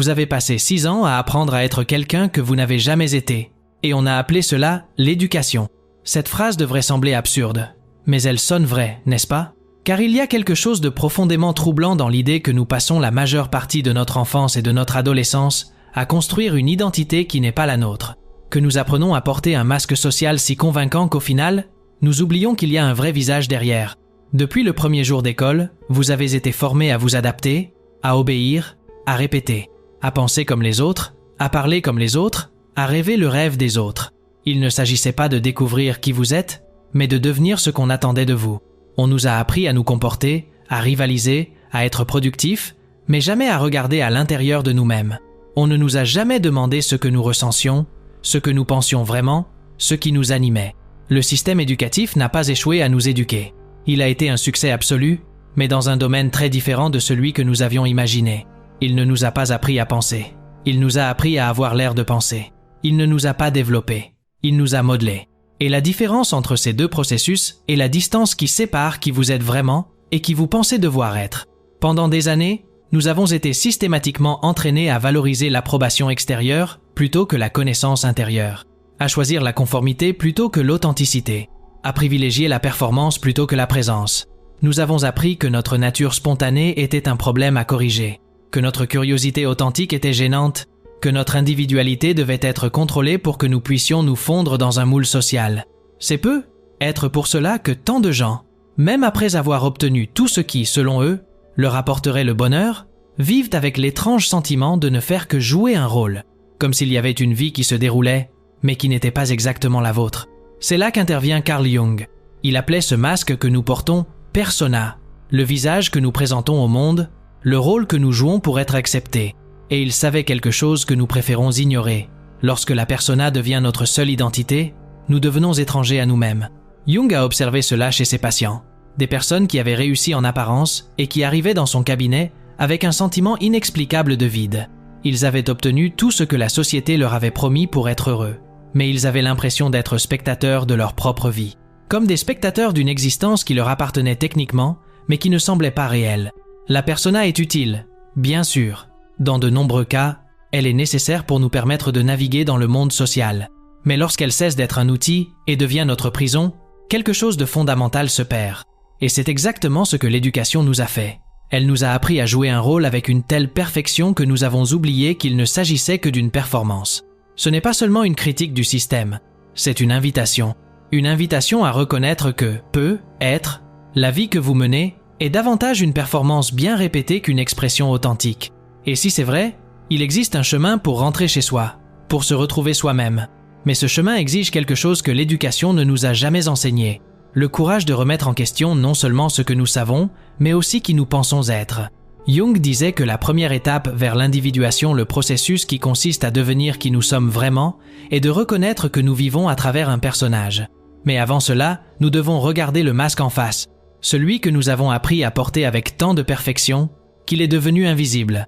Vous avez passé 6 ans à apprendre à être quelqu'un que vous n'avez jamais été. Et on a appelé cela l'éducation. Cette phrase devrait sembler absurde, mais elle sonne vraie, n'est-ce pas? Car il y a quelque chose de profondément troublant dans l'idée que nous passons la majeure partie de notre enfance et de notre adolescence à construire une identité qui n'est pas la nôtre. Que nous apprenons à porter un masque social si convaincant qu'au final, nous oublions qu'il y a un vrai visage derrière. Depuis le premier jour d'école, vous avez été formé à vous adapter, à obéir, à répéter, à penser comme les autres, à parler comme les autres, à rêver le rêve des autres. Il ne s'agissait pas de découvrir qui vous êtes, mais de devenir ce qu'on attendait de vous. On nous a appris à nous comporter, à rivaliser, à être productifs, mais jamais à regarder à l'intérieur de nous-mêmes. On ne nous a jamais demandé ce que nous ressentions, ce que nous pensions vraiment, ce qui nous animait. Le système éducatif n'a pas échoué à nous éduquer. Il a été un succès absolu, mais dans un domaine très différent de celui que nous avions imaginé. Il ne nous a pas appris à penser. Il nous a appris à avoir l'air de penser. Il ne nous a pas développés. Il nous a modelés. Et la différence entre ces deux processus est la distance qui sépare qui vous êtes vraiment et qui vous pensez devoir être. Pendant des années, nous avons été systématiquement entraînés à valoriser l'approbation extérieure plutôt que la connaissance intérieure, à choisir la conformité plutôt que l'authenticité, à privilégier la performance plutôt que la présence. Nous avons appris que notre nature spontanée était un problème à corriger, que notre curiosité authentique était gênante, que notre individualité devait être contrôlée pour que nous puissions nous fondre dans un moule social. C'est peu être pour cela que tant de gens, même après avoir obtenu tout ce qui, selon eux, leur apporterait le bonheur, vivent avec l'étrange sentiment de ne faire que jouer un rôle, comme s'il y avait une vie qui se déroulait, mais qui n'était pas exactement la vôtre. C'est là qu'intervient Carl Jung. Il appelait ce masque que nous portons « persona », le visage que nous présentons au monde, le rôle que nous jouons pour être acceptés. Et il savait quelque chose que nous préférons ignorer. Lorsque la persona devient notre seule identité, nous devenons étrangers à nous-mêmes. Jung a observé cela chez ses patients. Des personnes qui avaient réussi en apparence et qui arrivaient dans son cabinet avec un sentiment inexplicable de vide. Ils avaient obtenu tout ce que la société leur avait promis pour être heureux. Mais ils avaient l'impression d'être spectateurs de leur propre vie. Comme des spectateurs d'une existence qui leur appartenait techniquement, mais qui ne semblait pas réelle. La persona est utile, bien sûr. Dans de nombreux cas, elle est nécessaire pour nous permettre de naviguer dans le monde social. Mais lorsqu'elle cesse d'être un outil et devient notre prison, quelque chose de fondamental se perd. Et c'est exactement ce que l'éducation nous a fait. Elle nous a appris à jouer un rôle avec une telle perfection que nous avons oublié qu'il ne s'agissait que d'une performance. Ce n'est pas seulement une critique du système, c'est une invitation. Une invitation à reconnaître que être, la vie que vous menez, est davantage une performance bien répétée qu'une expression authentique. Et si c'est vrai, il existe un chemin pour rentrer chez soi, pour se retrouver soi-même. Mais ce chemin exige quelque chose que l'éducation ne nous a jamais enseigné. Le courage de remettre en question non seulement ce que nous savons, mais aussi qui nous pensons être. Jung disait que la première étape vers l'individuation, le processus qui consiste à devenir qui nous sommes vraiment, est de reconnaître que nous vivons à travers un personnage. Mais avant cela, nous devons regarder le masque en face, celui que nous avons appris à porter avec tant de perfection qu'il est devenu invisible.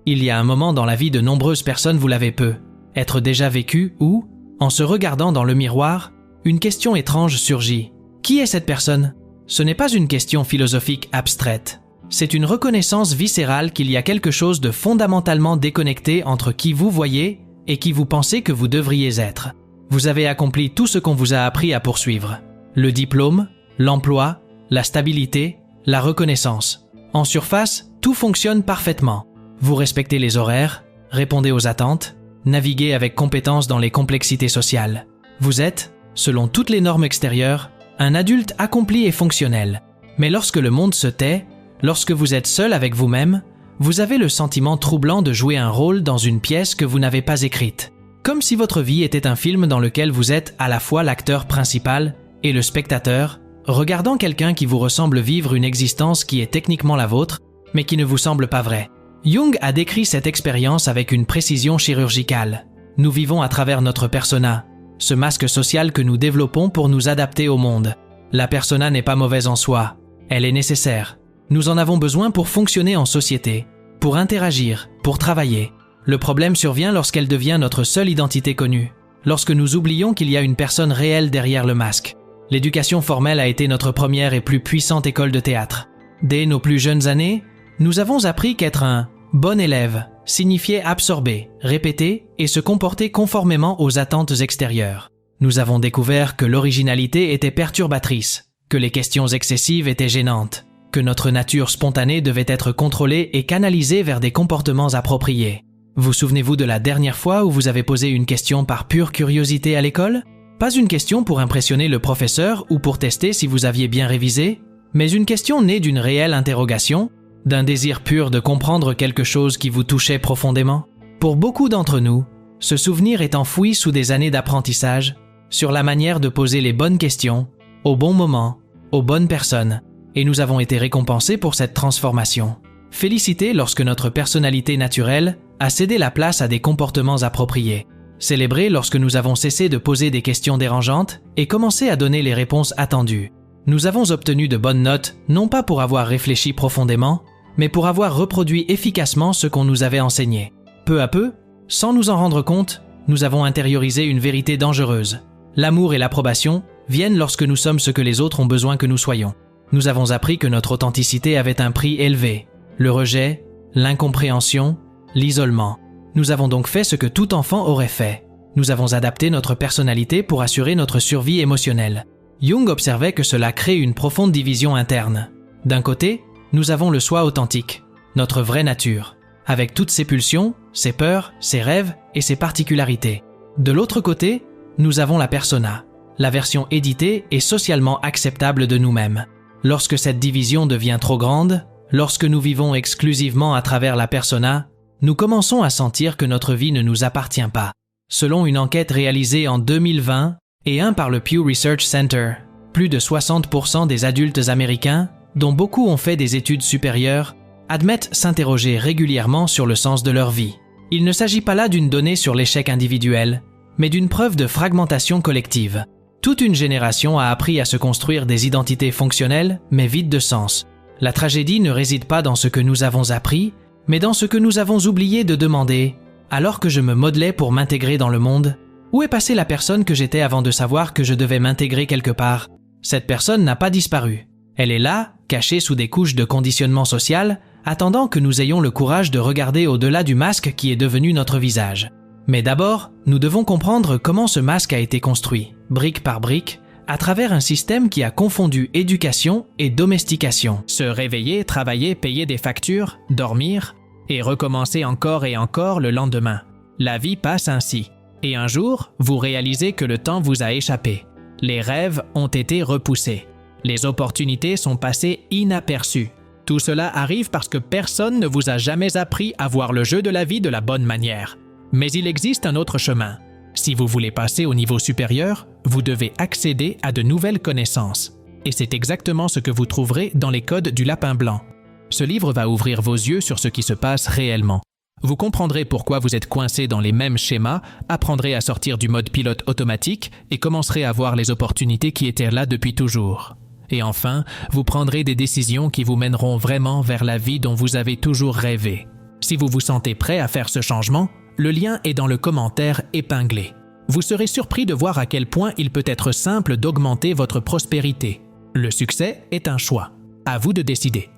Il y a un moment dans la vie de nombreuses personnes, vous l'avez peu, être déjà vécu où, en se regardant dans le miroir, une question étrange surgit. Qui est cette personne ? Ce n'est pas une question philosophique abstraite. C'est une reconnaissance viscérale qu'il y a quelque chose de fondamentalement déconnecté entre qui vous voyez et qui vous pensez que vous devriez être. Vous avez accompli tout ce qu'on vous a appris à poursuivre. Le diplôme, l'emploi, la stabilité, la reconnaissance. En surface, tout fonctionne parfaitement. Vous respectez les horaires, répondez aux attentes, naviguez avec compétence dans les complexités sociales. Vous êtes, selon toutes les normes extérieures, un adulte accompli et fonctionnel. Mais lorsque le monde se tait, lorsque vous êtes seul avec vous-même, vous avez le sentiment troublant de jouer un rôle dans une pièce que vous n'avez pas écrite. Comme si votre vie était un film dans lequel vous êtes à la fois l'acteur principal et le spectateur, regardant quelqu'un qui vous ressemble vivre une existence qui est techniquement la vôtre, mais qui ne vous semble pas vraie. Jung a décrit cette expérience avec une précision chirurgicale. Nous vivons à travers notre persona, ce masque social que nous développons pour nous adapter au monde. La persona n'est pas mauvaise en soi, elle est nécessaire. Nous en avons besoin pour fonctionner en société, pour interagir, pour travailler. Le problème survient lorsqu'elle devient notre seule identité connue, lorsque nous oublions qu'il y a une personne réelle derrière le masque. L'éducation formelle a été notre première et plus puissante école de théâtre. Dès nos plus jeunes années, nous avons appris qu'être un bon élève signifiait absorber, répéter et se comporter conformément aux attentes extérieures. Nous avons découvert que l'originalité était perturbatrice, que les questions excessives étaient gênantes, que notre nature spontanée devait être contrôlée et canalisée vers des comportements appropriés. Vous souvenez-vous de la dernière fois où vous avez posé une question par pure curiosité à l'école? Pas une question pour impressionner le professeur ou pour tester si vous aviez bien révisé, mais une question née d'une réelle interrogation, d'un désir pur de comprendre quelque chose qui vous touchait profondément. Pour beaucoup d'entre nous, ce souvenir est enfoui sous des années d'apprentissage sur la manière de poser les bonnes questions, au bon moment, aux bonnes personnes, et nous avons été récompensés pour cette transformation. Félicités lorsque notre personnalité naturelle a cédé la place à des comportements appropriés. Célébrés lorsque nous avons cessé de poser des questions dérangeantes et commencé à donner les réponses attendues. Nous avons obtenu de bonnes notes, non pas pour avoir réfléchi profondément, mais pour avoir reproduit efficacement ce qu'on nous avait enseigné. Peu à peu, sans nous en rendre compte, nous avons intériorisé une vérité dangereuse. L'amour et l'approbation viennent lorsque nous sommes ce que les autres ont besoin que nous soyons. Nous avons appris que notre authenticité avait un prix élevé. Le rejet, l'incompréhension, l'isolement. Nous avons donc fait ce que tout enfant aurait fait. Nous avons adapté notre personnalité pour assurer notre survie émotionnelle. Jung observait que cela crée une profonde division interne. D'un côté, nous avons le soi authentique, notre vraie nature, avec toutes ses pulsions, ses peurs, ses rêves et ses particularités. De l'autre côté, nous avons la persona, la version éditée et socialement acceptable de nous-mêmes. Lorsque cette division devient trop grande, lorsque nous vivons exclusivement à travers la persona, nous commençons à sentir que notre vie ne nous appartient pas. Selon une enquête réalisée en 2020 et par le Pew Research Center, plus de 60% des adultes américains, dont beaucoup ont fait des études supérieures, admettent s'interroger régulièrement sur le sens de leur vie. Il ne s'agit pas là d'une donnée sur l'échec individuel, mais d'une preuve de fragmentation collective. Toute une génération a appris à se construire des identités fonctionnelles, mais vides de sens. La tragédie ne réside pas dans ce que nous avons appris, mais dans ce que nous avons oublié de demander, alors que je me modelais pour m'intégrer dans le monde. Où est passée la personne que j'étais avant de savoir que je devais m'intégrer quelque part? Cette personne n'a pas disparu. Elle est là, cachée sous des couches de conditionnement social, attendant que nous ayons le courage de regarder au-delà du masque qui est devenu notre visage. Mais d'abord, nous devons comprendre comment ce masque a été construit, brique par brique, à travers un système qui a confondu éducation et domestication. Se réveiller, travailler, payer des factures, dormir, et recommencer encore et encore le lendemain. La vie passe ainsi. Et un jour, vous réalisez que le temps vous a échappé. Les rêves ont été repoussés. Les opportunités sont passées inaperçues. Tout cela arrive parce que personne ne vous a jamais appris à voir le jeu de la vie de la bonne manière. Mais il existe un autre chemin. Si vous voulez passer au niveau supérieur, vous devez accéder à de nouvelles connaissances. Et c'est exactement ce que vous trouverez dans les codes du lapin blanc. Ce livre va ouvrir vos yeux sur ce qui se passe réellement. Vous comprendrez pourquoi vous êtes coincé dans les mêmes schémas, apprendrez à sortir du mode pilote automatique et commencerez à voir les opportunités qui étaient là depuis toujours. Et enfin, vous prendrez des décisions qui vous mèneront vraiment vers la vie dont vous avez toujours rêvé. Si vous vous sentez prêt à faire ce changement, le lien est dans le commentaire épinglé. Vous serez surpris de voir à quel point il peut être simple d'augmenter votre prospérité. Le succès est un choix. À vous de décider.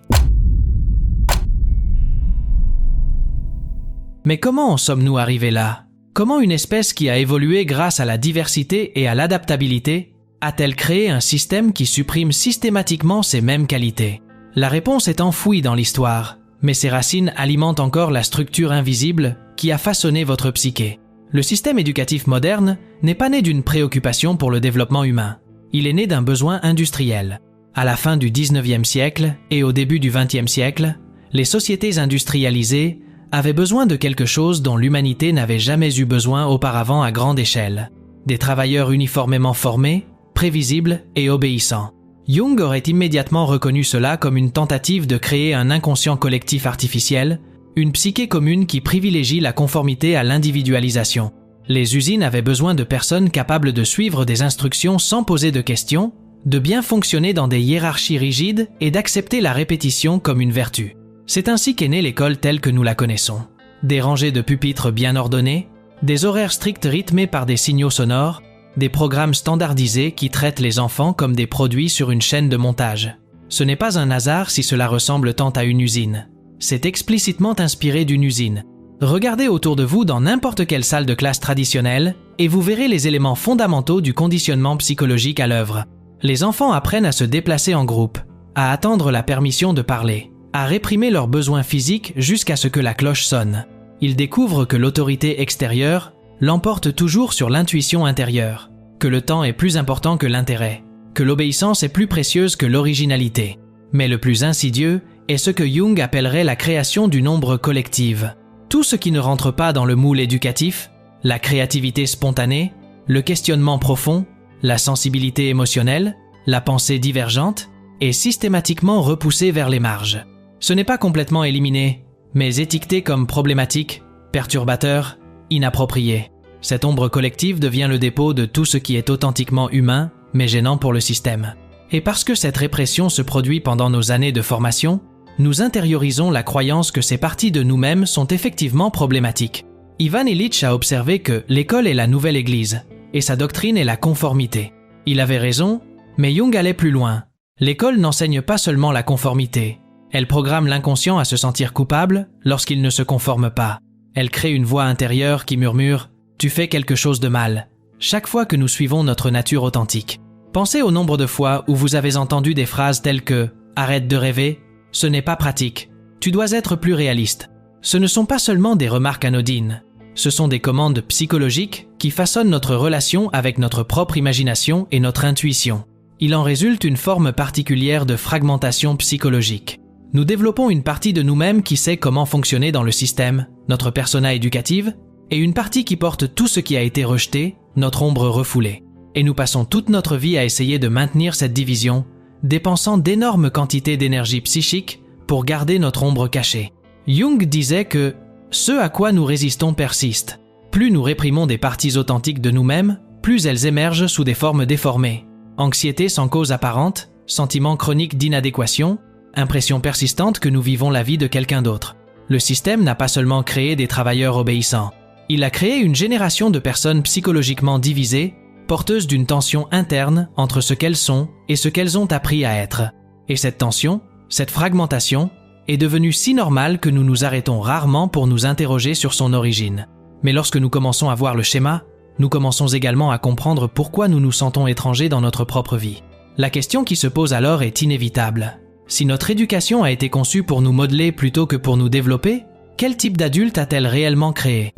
Mais comment en sommes-nous arrivés là? Comment une espèce qui a évolué grâce à la diversité et à l'adaptabilité a-t-elle créé un système qui supprime systématiquement ces mêmes qualités? La réponse est enfouie dans l'histoire, mais ses racines alimentent encore la structure invisible qui a façonné votre psyché. Le système éducatif moderne n'est pas né d'une préoccupation pour le développement humain. Il est né d'un besoin industriel. À la fin du 19e siècle et au début du 20e siècle, les sociétés industrialisées avaient besoin de quelque chose dont l'humanité n'avait jamais eu besoin auparavant à grande échelle. Des travailleurs uniformément formés, prévisibles et obéissants. Jung aurait immédiatement reconnu cela comme une tentative de créer un inconscient collectif artificiel, une psyché commune qui privilégie la conformité à l'individualisation. Les usines avaient besoin de personnes capables de suivre des instructions sans poser de questions, de bien fonctionner dans des hiérarchies rigides et d'accepter la répétition comme une vertu. C'est ainsi qu'est née l'école telle que nous la connaissons. Des rangées de pupitres bien ordonnées, des horaires stricts rythmés par des signaux sonores, des programmes standardisés qui traitent les enfants comme des produits sur une chaîne de montage. Ce n'est pas un hasard si cela ressemble tant à une usine. C'est explicitement inspiré d'une usine. Regardez autour de vous dans n'importe quelle salle de classe traditionnelle et vous verrez les éléments fondamentaux du conditionnement psychologique à l'œuvre. Les enfants apprennent à se déplacer en groupe, à attendre la permission de parler, à réprimer leurs besoins physiques jusqu'à ce que la cloche sonne. Ils découvrent que l'autorité extérieure l'emporte toujours sur l'intuition intérieure, que le temps est plus important que l'intérêt, que l'obéissance est plus précieuse que l'originalité. Mais le plus insidieux est ce que Jung appellerait la création d'une ombre collective. Tout ce qui ne rentre pas dans le moule éducatif, la créativité spontanée, le questionnement profond, la sensibilité émotionnelle, la pensée divergente, est systématiquement repoussé vers les marges. Ce n'est pas complètement éliminé, mais étiqueté comme problématique, perturbateur, inapproprié. Cette ombre collective devient le dépôt de tout ce qui est authentiquement humain, mais gênant pour le système. Et parce que cette répression se produit pendant nos années de formation, nous intériorisons la croyance que ces parties de nous-mêmes sont effectivement problématiques. Ivan Illich a observé que l'école est la nouvelle église, et sa doctrine est la conformité. Il avait raison, mais Jung allait plus loin. L'école n'enseigne pas seulement la conformité. Elle programme l'inconscient à se sentir coupable lorsqu'il ne se conforme pas. Elle crée une voix intérieure qui murmure « Tu fais quelque chose de mal » chaque fois que nous suivons notre nature authentique. Pensez au nombre de fois où vous avez entendu des phrases telles que « Arrête de rêver »,« Ce n'est pas pratique »,« Tu dois être plus réaliste ». Ce ne sont pas seulement des remarques anodines. Ce sont des commandes psychologiques qui façonnent notre relation avec notre propre imagination et notre intuition. Il en résulte une forme particulière de fragmentation psychologique. Nous développons une partie de nous-mêmes qui sait comment fonctionner dans le système, notre persona éducative, et une partie qui porte tout ce qui a été rejeté, notre ombre refoulée. Et nous passons toute notre vie à essayer de maintenir cette division, dépensant d'énormes quantités d'énergie psychique pour garder notre ombre cachée. Jung disait que « ce à quoi nous résistons persiste ». Plus nous réprimons des parties authentiques de nous-mêmes, plus elles émergent sous des formes déformées. Anxiété sans cause apparente, sentiment chronique d'inadéquation, impression persistante que nous vivons la vie de quelqu'un d'autre. Le système n'a pas seulement créé des travailleurs obéissants. Il a créé une génération de personnes psychologiquement divisées, porteuses d'une tension interne entre ce qu'elles sont et ce qu'elles ont appris à être. Et cette tension, cette fragmentation, est devenue si normale que nous nous arrêtons rarement pour nous interroger sur son origine. Mais lorsque nous commençons à voir le schéma, nous commençons également à comprendre pourquoi nous nous sentons étrangers dans notre propre vie. La question qui se pose alors est inévitable. Si notre éducation a été conçue pour nous modeler plutôt que pour nous développer, quel type d'adulte a-t-elle réellement créé ?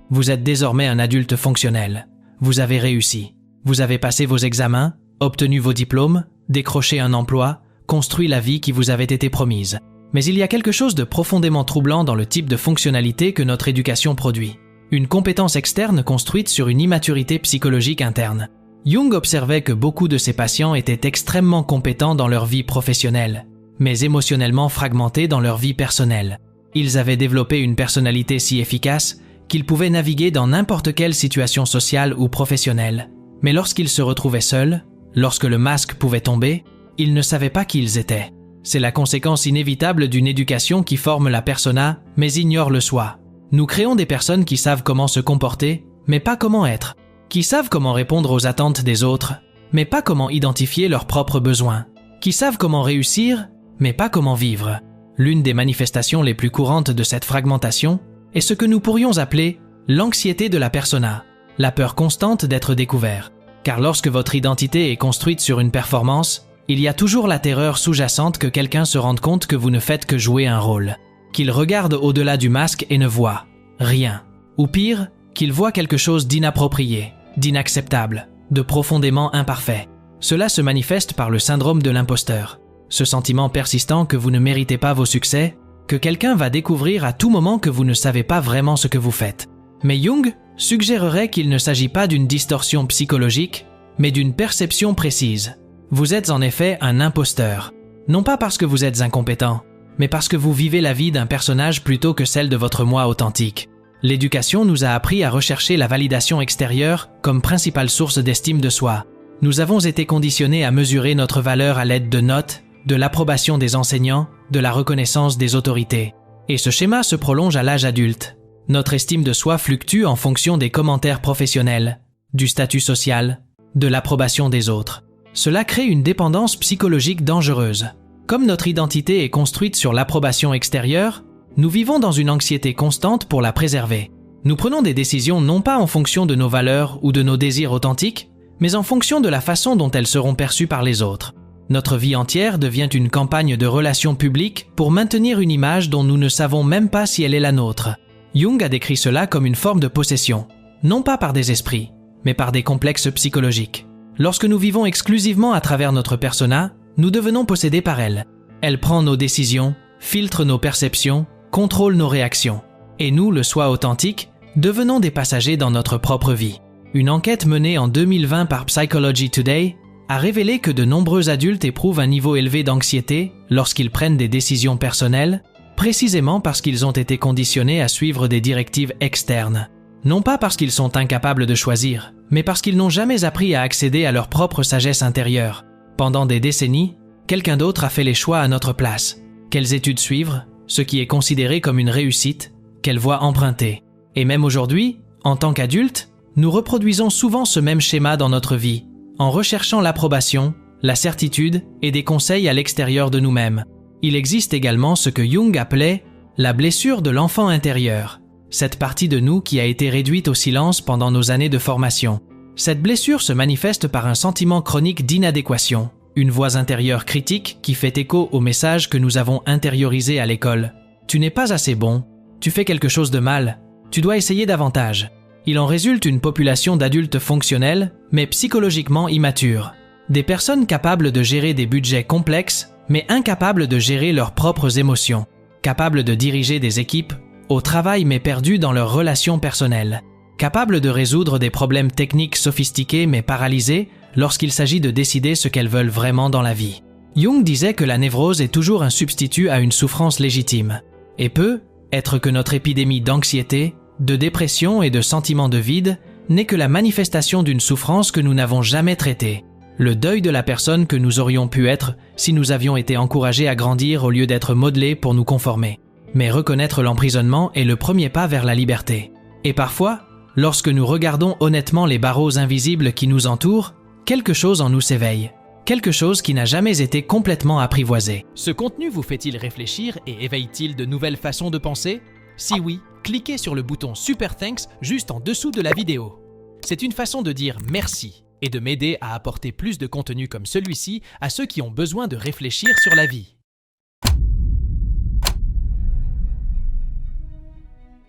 Vous êtes désormais un adulte fonctionnel. Vous avez réussi. Vous avez passé vos examens, obtenu vos diplômes, décroché un emploi, construit la vie qui vous avait été promise. Mais il y a quelque chose de profondément troublant dans le type de fonctionnalité que notre éducation produit. Une compétence externe construite sur une immaturité psychologique interne. Jung observait que beaucoup de ses patients étaient extrêmement compétents dans leur vie professionnelle, mais émotionnellement fragmentés dans leur vie personnelle. Ils avaient développé une personnalité si efficace qu'ils pouvaient naviguer dans n'importe quelle situation sociale ou professionnelle. Mais lorsqu'ils se retrouvaient seuls, lorsque le masque pouvait tomber, ils ne savaient pas qui ils étaient. C'est la conséquence inévitable d'une éducation qui forme la persona, mais ignore le soi. Nous créons des personnes qui savent comment se comporter, mais pas comment être. Qui savent comment répondre aux attentes des autres, mais pas comment identifier leurs propres besoins. Qui savent comment réussir, mais pas comment vivre. L'une des manifestations les plus courantes de cette fragmentation est ce que nous pourrions appeler l'anxiété de la persona, la peur constante d'être découvert. Car lorsque votre identité est construite sur une performance, il y a toujours la terreur sous-jacente que quelqu'un se rende compte que vous ne faites que jouer un rôle, qu'il regarde au-delà du masque et ne voit rien. Ou pire, qu'il voit quelque chose d'inapproprié, d'inacceptable, de profondément imparfait. Cela se manifeste par le syndrome de l'imposteur, ce sentiment persistant que vous ne méritez pas vos succès, que quelqu'un va découvrir à tout moment que vous ne savez pas vraiment ce que vous faites. Mais Jung suggérerait qu'il ne s'agit pas d'une distorsion psychologique, mais d'une perception précise. Vous êtes en effet un imposteur, non pas parce que vous êtes incompétent, mais parce que vous vivez la vie d'un personnage plutôt que celle de votre moi authentique. L'éducation nous a appris à rechercher la validation extérieure comme principale source d'estime de soi. Nous avons été conditionnés à mesurer notre valeur à l'aide de notes, de l'approbation des enseignants, de la reconnaissance des autorités. Et ce schéma se prolonge à l'âge adulte. Notre estime de soi fluctue en fonction des commentaires professionnels, du statut social, de l'approbation des autres. Cela crée une dépendance psychologique dangereuse. Comme notre identité est construite sur l'approbation extérieure, nous vivons dans une anxiété constante pour la préserver. Nous prenons des décisions non pas en fonction de nos valeurs ou de nos désirs authentiques, mais en fonction de la façon dont elles seront perçues par les autres. Notre vie entière devient une campagne de relations publiques pour maintenir une image dont nous ne savons même pas si elle est la nôtre. Jung a décrit cela comme une forme de possession, non pas par des esprits, mais par des complexes psychologiques. Lorsque nous vivons exclusivement à travers notre persona, nous devenons possédés par elle. Elle prend nos décisions, filtre nos perceptions, contrôle nos réactions. Et nous, le soi authentique, devenons des passagers dans notre propre vie. Une enquête menée en 2020 par Psychology Today a révélé que de nombreux adultes éprouvent un niveau élevé d'anxiété lorsqu'ils prennent des décisions personnelles, précisément parce qu'ils ont été conditionnés à suivre des directives externes. Non pas parce qu'ils sont incapables de choisir, mais parce qu'ils n'ont jamais appris à accéder à leur propre sagesse intérieure. Pendant des décennies, quelqu'un d'autre a fait les choix à notre place. Quelles études suivre, ce qui est considéré comme une réussite, quelle voie emprunter. Et même aujourd'hui, en tant qu'adultes, nous reproduisons souvent ce même schéma dans notre vie, en recherchant l'approbation, la certitude et des conseils à l'extérieur de nous-mêmes. Il existe également ce que Jung appelait la blessure de l'enfant intérieur, cette partie de nous qui a été réduite au silence pendant nos années de formation. Cette blessure se manifeste par un sentiment chronique d'inadéquation, une voix intérieure critique qui fait écho au message que nous avons intériorisé à l'école. Tu n'es pas assez bon, tu fais quelque chose de mal, tu dois essayer davantage. Il en résulte une population d'adultes fonctionnels, mais psychologiquement immatures. Des personnes capables de gérer des budgets complexes, mais incapables de gérer leurs propres émotions. Capables de diriger des équipes, au travail mais perdus dans leurs relations personnelles. Capables de résoudre des problèmes techniques sophistiqués mais paralysés lorsqu'il s'agit de décider ce qu'elles veulent vraiment dans la vie. Jung disait que la névrose est toujours un substitut à une souffrance légitime, et peut être que notre épidémie d'anxiété, de dépression et de sentiment de vide n'est que la manifestation d'une souffrance que nous n'avons jamais traitée, le deuil de la personne que nous aurions pu être si nous avions été encouragés à grandir au lieu d'être modelés pour nous conformer. Mais reconnaître l'emprisonnement est le premier pas vers la liberté. Et parfois, lorsque nous regardons honnêtement les barreaux invisibles qui nous entourent, quelque chose en nous s'éveille, quelque chose qui n'a jamais été complètement apprivoisé. Ce contenu vous fait-il réfléchir et éveille-t-il de nouvelles façons de penser? Si oui, cliquez sur le bouton Super Thanks juste en dessous de la vidéo. C'est une façon de dire merci et de m'aider à apporter plus de contenu comme celui-ci à ceux qui ont besoin de réfléchir sur la vie.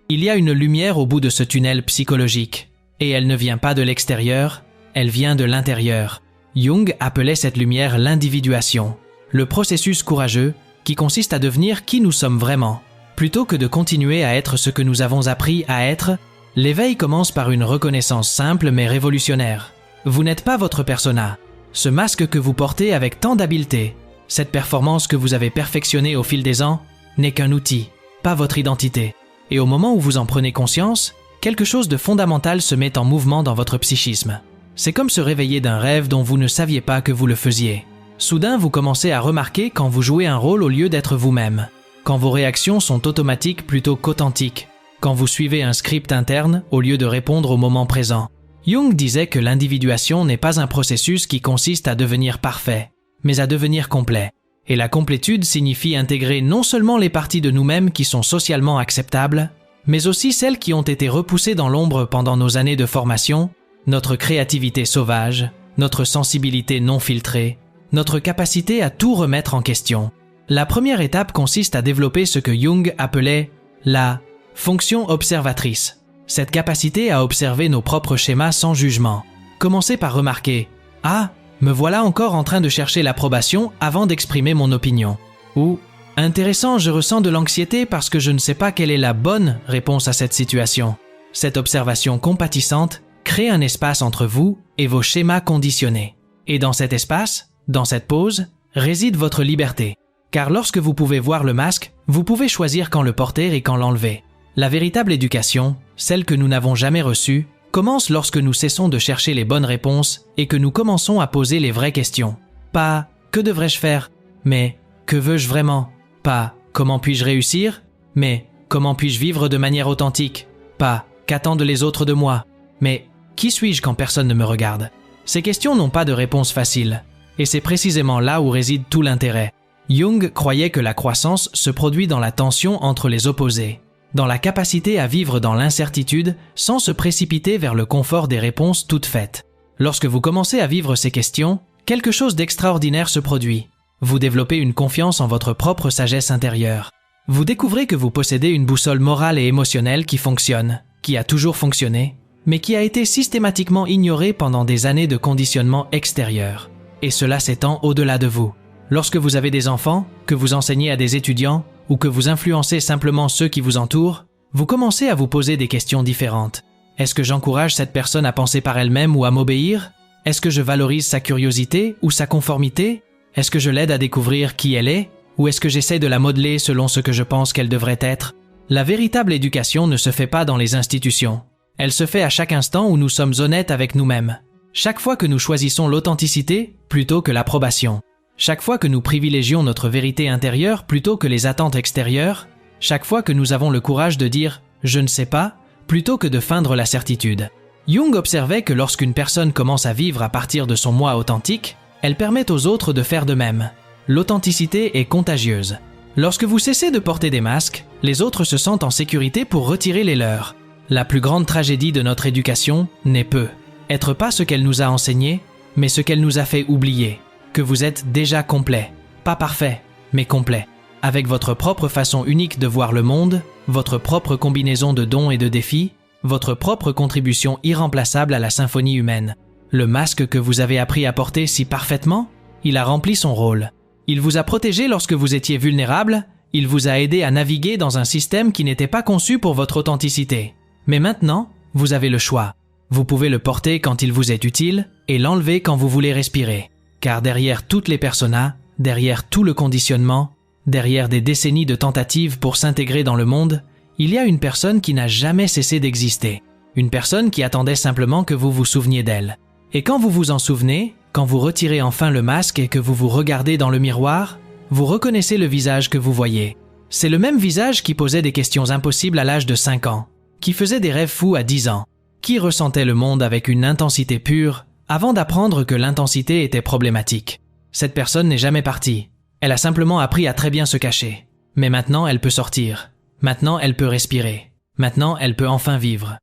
Il y a une lumière au bout de ce tunnel psychologique, et elle ne vient pas de l'extérieur, elle vient de l'intérieur. Jung appelait cette lumière l'individuation, le processus courageux qui consiste à devenir qui nous sommes vraiment. Plutôt que de continuer à être ce que nous avons appris à être, l'éveil commence par une reconnaissance simple mais révolutionnaire. Vous n'êtes pas votre persona. Ce masque que vous portez avec tant d'habileté, cette performance que vous avez perfectionnée au fil des ans, n'est qu'un outil, pas votre identité. Et au moment où vous en prenez conscience, quelque chose de fondamental se met en mouvement dans votre psychisme. C'est comme se réveiller d'un rêve dont vous ne saviez pas que vous le faisiez. Soudain, vous commencez à remarquer quand vous jouez un rôle au lieu d'être vous-même. Quand vos réactions sont automatiques plutôt qu'authentiques, quand vous suivez un script interne au lieu de répondre au moment présent. Jung disait que l'individuation n'est pas un processus qui consiste à devenir parfait, mais à devenir complet. Et la complétude signifie intégrer non seulement les parties de nous-mêmes qui sont socialement acceptables, mais aussi celles qui ont été repoussées dans l'ombre pendant nos années de formation, notre créativité sauvage, notre sensibilité non filtrée, notre capacité à tout remettre en question. La première étape consiste à développer ce que Jung appelait la fonction observatrice, cette capacité à observer nos propres schémas sans jugement. Commencez par remarquer « Ah, me voilà encore en train de chercher l'approbation avant d'exprimer mon opinion » ou « Intéressant, je ressens de l'anxiété parce que je ne sais pas quelle est la bonne réponse à cette situation. » Cette observation compatissante crée un espace entre vous et vos schémas conditionnés. Et dans cet espace, dans cette pause, réside votre liberté. Car lorsque vous pouvez voir le masque, vous pouvez choisir quand le porter et quand l'enlever. La véritable éducation, celle que nous n'avons jamais reçue, commence lorsque nous cessons de chercher les bonnes réponses et que nous commençons à poser les vraies questions. Pas « que devrais-je faire ?» mais « que veux-je vraiment ?» Pas « comment puis-je réussir ?» mais « comment puis-je vivre de manière authentique ?» Pas « qu'attendent les autres de moi ?» mais « qui suis-je quand personne ne me regarde ?» Ces questions n'ont pas de réponse facile. Et c'est précisément là où réside tout l'intérêt. Jung croyait que la croissance se produit dans la tension entre les opposés, dans la capacité à vivre dans l'incertitude sans se précipiter vers le confort des réponses toutes faites. Lorsque vous commencez à vivre ces questions, quelque chose d'extraordinaire se produit. Vous développez une confiance en votre propre sagesse intérieure. Vous découvrez que vous possédez une boussole morale et émotionnelle qui fonctionne, qui a toujours fonctionné, mais qui a été systématiquement ignorée pendant des années de conditionnement extérieur. Et cela s'étend au-delà de vous. Lorsque vous avez des enfants, que vous enseignez à des étudiants, ou que vous influencez simplement ceux qui vous entourent, vous commencez à vous poser des questions différentes. Est-ce que j'encourage cette personne à penser par elle-même ou à m'obéir? Est-ce que je valorise sa curiosité ou sa conformité? Est-ce que je l'aide à découvrir qui elle est? Ou est-ce que j'essaie de la modeler selon ce que je pense qu'elle devrait être? La véritable éducation ne se fait pas dans les institutions. Elle se fait à chaque instant où nous sommes honnêtes avec nous-mêmes. Chaque fois que nous choisissons l'authenticité plutôt que l'approbation. Chaque fois que nous privilégions notre vérité intérieure plutôt que les attentes extérieures. Chaque fois que nous avons le courage de dire « je ne sais pas » plutôt que de feindre la certitude. Jung observait que lorsqu'une personne commence à vivre à partir de son moi authentique, elle permet aux autres de faire de même. L'authenticité est contagieuse. Lorsque vous cessez de porter des masques, les autres se sentent en sécurité pour retirer les leurs. La plus grande tragédie de notre éducation n'est peu. Être pas ce qu'elle nous a enseigné, mais ce qu'elle nous a fait oublier. Que vous êtes déjà complet. Pas parfait, mais complet. Avec votre propre façon unique de voir le monde, votre propre combinaison de dons et de défis, votre propre contribution irremplaçable à la symphonie humaine. Le masque que vous avez appris à porter si parfaitement, il a rempli son rôle. Il vous a protégé lorsque vous étiez vulnérable, il vous a aidé à naviguer dans un système qui n'était pas conçu pour votre authenticité. Mais maintenant, vous avez le choix. Vous pouvez le porter quand il vous est utile et l'enlever quand vous voulez respirer. Car derrière toutes les personas, derrière tout le conditionnement, derrière des décennies de tentatives pour s'intégrer dans le monde, il y a une personne qui n'a jamais cessé d'exister. Une personne qui attendait simplement que vous vous souveniez d'elle. Et quand vous vous en souvenez, quand vous retirez enfin le masque et que vous vous regardez dans le miroir, vous reconnaissez le visage que vous voyez. C'est le même visage qui posait des questions impossibles à l'âge de 5 ans, qui faisait des rêves fous à 10 ans, qui ressentait le monde avec une intensité pure avant d'apprendre que l'intensité était problématique. Cette personne n'est jamais partie. Elle a simplement appris à très bien se cacher. Mais maintenant, elle peut sortir. Maintenant, elle peut respirer. Maintenant, elle peut enfin vivre.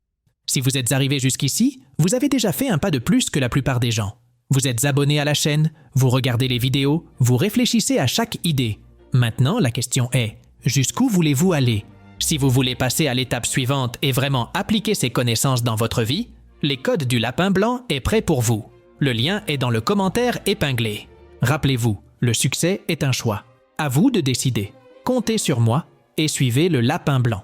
Si vous êtes arrivé jusqu'ici, vous avez déjà fait un pas de plus que la plupart des gens. Vous êtes abonné à la chaîne, vous regardez les vidéos, vous réfléchissez à chaque idée. Maintenant, la question est, jusqu'où voulez-vous aller? Si vous voulez passer à l'étape suivante et vraiment appliquer ces connaissances dans votre vie, les codes du lapin blanc est prêt pour vous. Le lien est dans le commentaire épinglé. Rappelez-vous, le succès est un choix. À vous de décider. Comptez sur moi et suivez le lapin blanc.